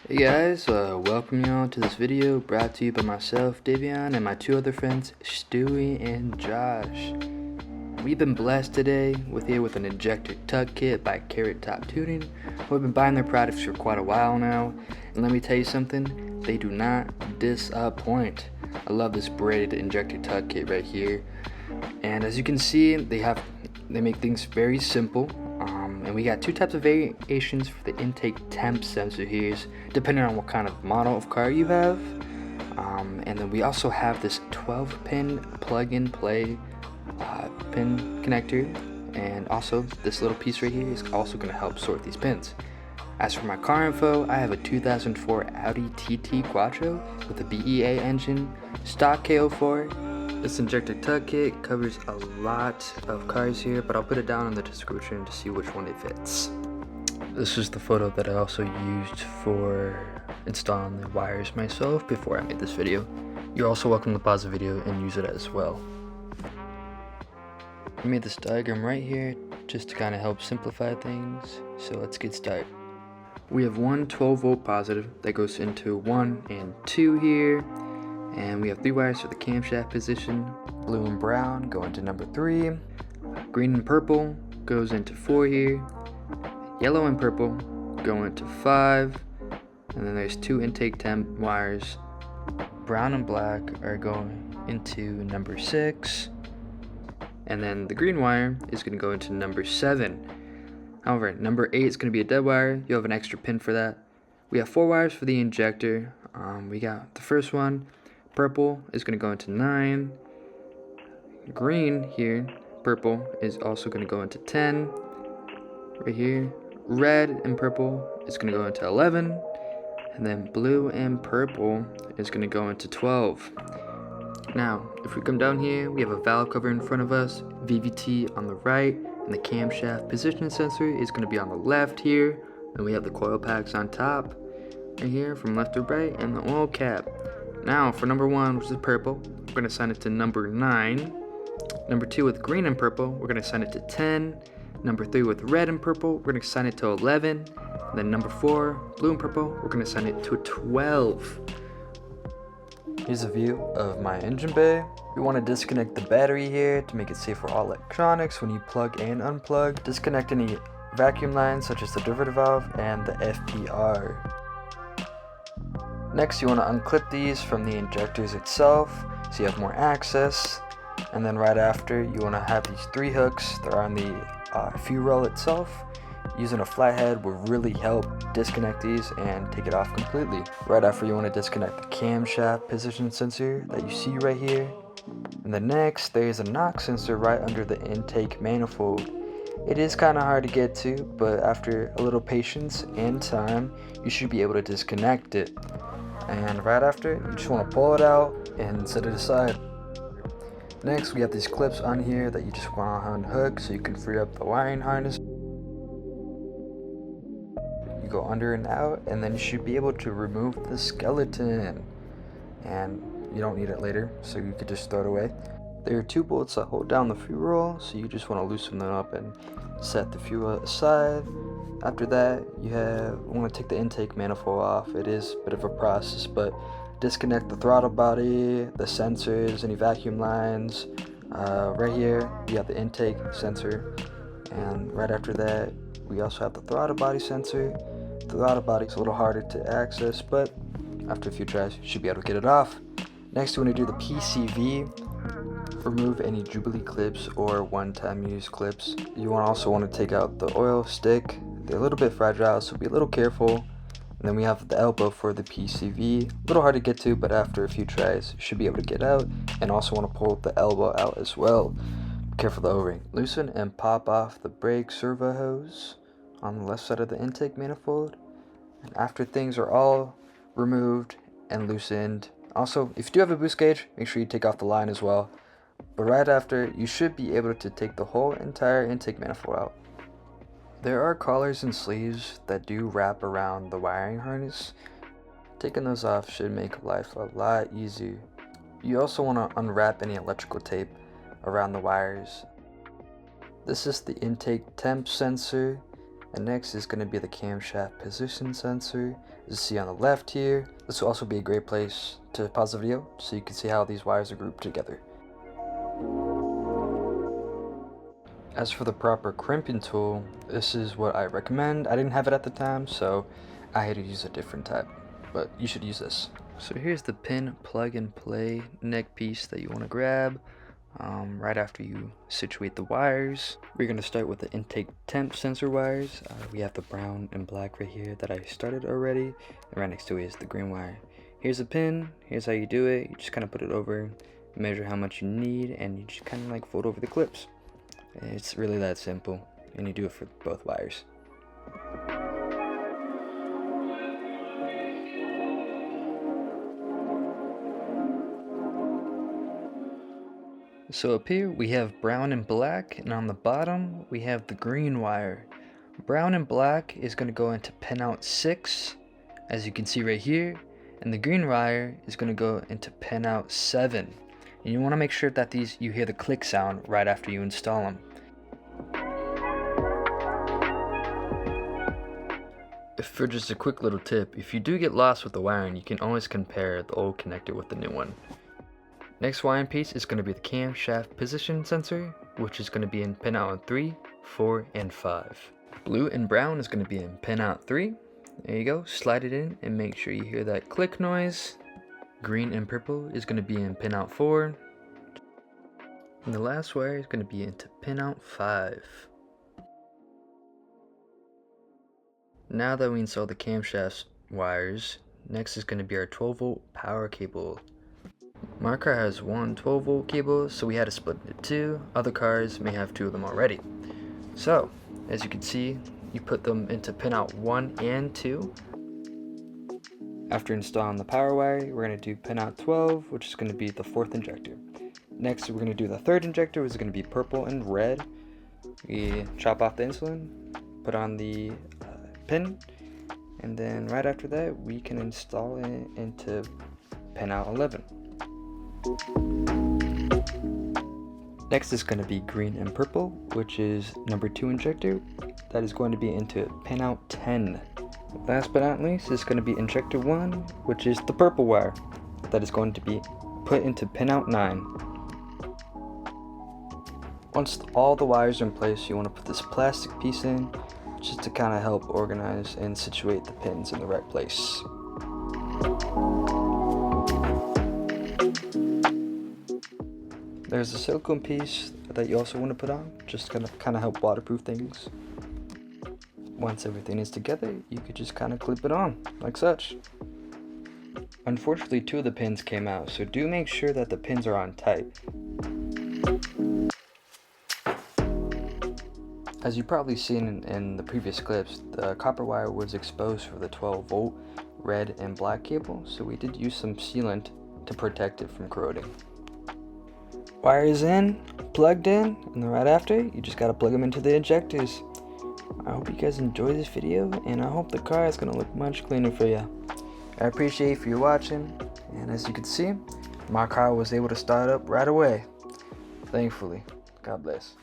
Hey guys, welcome y'all to this video brought to you by myself, Daveon, and my two other friends, Stewie and Josh. We've been blessed today with an Injector tug kit by carrottoptuning. We've been buying their products for quite a while now, and let me tell you something, they do not disappoint. I love this braided Injector tug kit right here, and as you can see, they make things very simple. And we got two types of variations for the intake temp sensor here, depending on what kind of model of car you have. And then we also have this 12-pin plug-and-play pin connector, and also this little piece right here is also going to help sort these pins. As for my car info, I have a 2004 Audi TT Quattro with a BEA engine, stock K04. This Injector tug kit covers a lot of cars here, but I'll put it down in the description to see which one it fits. This is the photo that I also used for installing the wires myself before I made this video. You're also welcome to pause the video and use it as well. I made this diagram right here just to kind of help simplify things, so let's get started. We have one 12-volt positive that goes into 1 and 2 here. And we have 3 wires for the camshaft position. Blue and brown go into number 3. Green and purple goes into 4 here. Yellow and purple go into 5. And then there's 2 intake temp wires. Brown and black are going into number 6. And then the green wire is going to go into number 7. However, number 8 is going to be a dead wire. You'll have an extra pin for that. We have 4 wires for the injector. We got the first one. Purple is going to go into 9. Green here, purple, is also going to go into 10. Right here. Red and purple is going to go into 11. And then blue and purple is going to go into 12. Now, if we come down here, we have a valve cover in front of us, VVT on the right, and the camshaft position sensor is going to be on the left here. And we have the coil packs on top, right here, from left to right, and the oil cap. Now, for number 1, which is purple, we're going to assign it to number 9. Number 2 with green and purple, we're going to assign it to 10. Number 3 with red and purple, we're going to assign it to 11. And then number 4, blue and purple, we're going to assign it to 12. Here's a view of my engine bay. We want to disconnect the battery here to make it safe for all electronics when you plug and unplug. Disconnect any vacuum lines such as the diverter valve and the FPR. Next, you want to unclip these from the injectors itself so you have more access. And then right after, you want to have these 3 hooks that are on the fuel roll itself. Using a flathead will really help disconnect these and take it off completely. Right after, you want to disconnect the camshaft position sensor that you see right here. And then next, there is a knock sensor right under the intake manifold. It is kind of hard to get to, but after a little patience and time, you should be able to disconnect it. And right after, you just want to pull it out and set it aside. Next, we have these clips on here that you just want to unhook so you can free up the wiring harness. You go under and out, and then you should be able to remove the skeleton. And you don't need it later, so you could just throw it away. There are 2 bolts that hold down the fuel roll, so you just want to loosen them up and set the fuel aside. After that, you want to take the intake manifold off. It is a bit of a process, but disconnect the throttle body, the sensors, any vacuum lines. Right here, you have the intake sensor, and right after that, we also have the throttle body sensor. The throttle body is a little harder to access, but after a few tries, you should be able to get it off. Next, you want to do the PCV. Remove any Jubilee clips or one-time use clips. You also want to take out the oil stick. They're a little bit fragile, so be a little careful. And then we have the elbow for the PCV. A little hard to get to, but after a few tries, you should be able to get out. And also want to pull the elbow out as well. Be careful of the O-ring. Loosen and pop off the brake servo hose on the left side of the intake manifold. And after things are all removed and loosened, also, if you do have a boost gauge, make sure you take off the line as well. But right after, you should be able to take the whole entire intake manifold out. There are collars and sleeves that do wrap around the wiring harness. Taking those off should make life a lot easier. You also want to unwrap any electrical tape around the wires. This is the intake temp sensor. And next is going to be the camshaft position sensor. As you see on the left here, this will also be a great place to pause the video so you can see how these wires are grouped together. As for the proper crimping tool, this is what I recommend. I didn't have it at the time, so I had to use a different type, but you should use this. So here's the pin plug and play neck piece that you want to grab right after you situate the wires. We're going to start with the intake temp sensor wires. We have the brown and black right here that I started already, and right next to it is the green wire. Here's a pin, here's how you do it. You just kind of put it over, measure how much you need, and you just kind of like fold over the clips. It's really that simple, and you do it for both wires. So up here we have brown and black, and on the bottom we have the green wire. Brown and black is going to go into pinout 6, as you can see right here, and the green wire is going to go into pinout 7. And you want to make sure that you hear the click sound right after you install them. For just a quick little tip, if you do get lost with the wiring, you can always compare the old connector with the new one. Next wiring piece is going to be the camshaft position sensor, which is going to be in pinout 3, 4, and 5. Blue and brown is going to be in pinout 3. There you go, slide it in and make sure you hear that click noise. Green and purple is going to be in pinout 4. And the last wire is going to be into pinout 5. Now that we install the camshaft wires, next is going to be our 12-volt power cable. My car has one 12-volt cable, so we had to split it into 2. Other cars may have 2 of them already. So, as you can see, you put them into pinout 1 and 2. After installing the power wire, we're going to do pinout 12, which is going to be the 4th injector. Next, we're going to do the 3rd injector, which is going to be purple and red. We chop off the insulin, put on the pin, and then right after that, we can install it into pinout 11. Next is going to be green and purple, which is number 2 injector. That is going to be into pinout 10. Last but not least is going to be injector 1, which is the purple wire. That is going to be put into pinout 9. Once all the wires are in place, you want to put this plastic piece in just to kind of help organize and situate the pins in the right place. There's a silicone piece that you also want to put on, just kind of help waterproof things. Once everything is together, you could just kind of clip it on, like such. Unfortunately, 2 of the pins came out, so do make sure that the pins are on tight. As you've probably seen in the previous clips, the copper wire was exposed for the 12-volt red and black cable, so we did use some sealant to protect it from corroding. Wire is in, plugged in, and then right after, you just gotta plug them into the injectors. I hope you guys enjoy this video, and I hope the car is gonna look much cleaner for you. I appreciate you for watching, and as you can see, my car was able to start up right away. Thankfully. God bless.